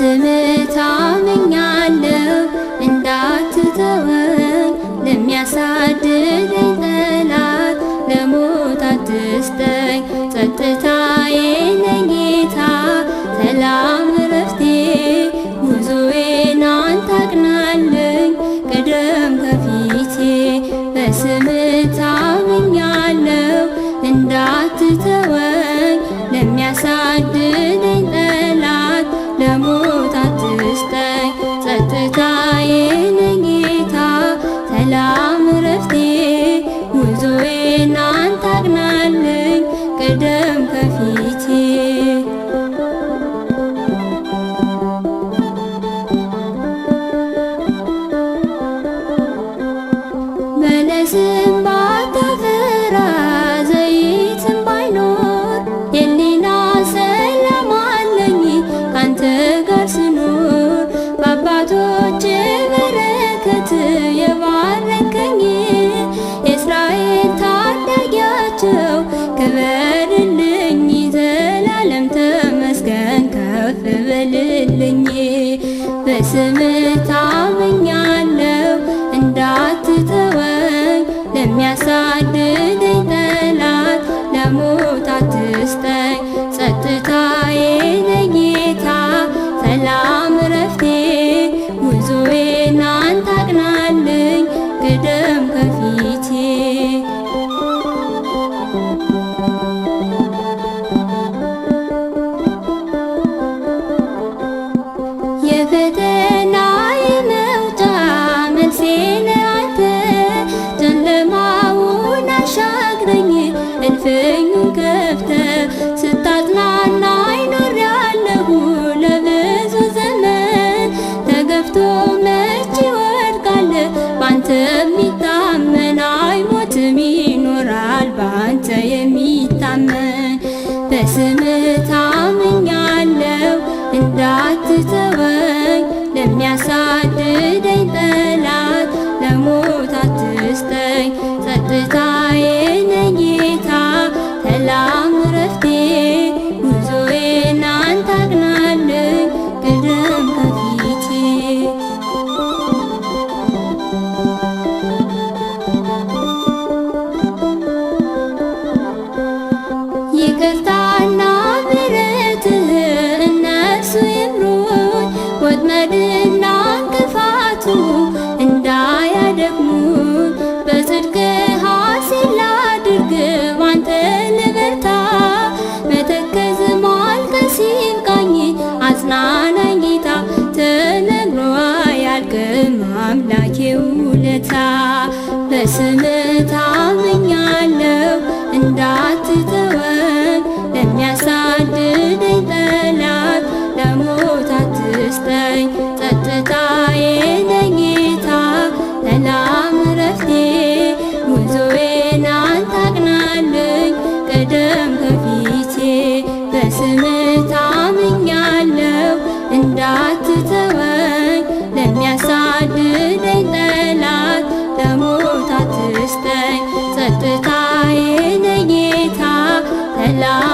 በስምህ ታምኛለሁ እንዳትተወኝ ለሚያሳድደኝ ጠላት ለሞት አትስጠኝ። ጸጥታዬ ነህ ጌታ ሰላም እረፍቴ ጉዞዬን አንተ አቅናልኝ ቅደም ከፊቴ። በስምህ ታምኛለሁ እንዳትተወኝ ለሚያሳድደኝ ጠላት ለሞት አትስጠኝ። ጸጥታዬ ነህ ጌታ ሰላም እረፍቴ ጉዞዬን አንተ አቅናልኝ ቅደም ከፊቴ። በለስም ባታፈራ ዘይትም ባይኖር የሊና ሰላም አለኝ ካንተ ጋር ስኖር። በአባቶች በረከት የባረከኝ የእስራኤል ታዳጊያቸው ክበርልኝ ዘላለም ተመስገን ከፍ በልልኝ። በስምህ ታምኛለሁ እንዳትተወኝ ለሚያሳድደኝ ጠላት ለሞት አትስጠኝ። ጸጥታዬ ነህ ጌታ ሰላም እረፍቴ ጉዞዬን አንተ አቅናልኝ ቅደም ከፊቴ። የፈተናዬ መውጫ መልሴ ነህ አንተ ጨለማውን አሻግረኝ እልፍኙን ከፍተህ ስታጽናናኝ ኖሬአለሁ ለብዙ ዘመን። ተገፍቶ መች ይወድቃል ባንተ የሚታመን አይሞትም ይኖራል ባንተ የሚታመን። በስምህ ታምኛለሁ እንዳትተወኝ ለሚያሳድደኝ ጠላት ለሞት አትስጠኝ። ጸጥታዬ ነህ ጌታ ሰላም እረፍቴ ጉዞዬን አንተ አቅናልኝ ቅደም ከፊቴ። ይቅርታና ምሕረትህ እነሱ ይምሩኝ ወጥመድና እንቅፋቱ እንዳያደክሙኝ። በጽድቅህ ሐሴት ላድርግ ባንተ ልበርታ መተከዝ ማልቀስ ይብቃኝ አጽናናኝ ጌታ ተነግሮ አያልቅም አምላኬ ውለታ። በስምህ ታምኛለሁ እንዳትተወኝ ለሚያሳድደኝ ጠላት ለሞት አትስጠኝ። ጸጥታዬ ነህ ጌታ ሰላም እረፍቴ ጉዞዬን አንተ አቅናልኝ ቅደም ከፊቴ። በስምህ ታምኛለሁ እንዳትተወኝ ለሚያሳድደኝ ጠላት ለሞት አትስጠኝ። ጸጥታዬ ነህ ጌታ ሰላም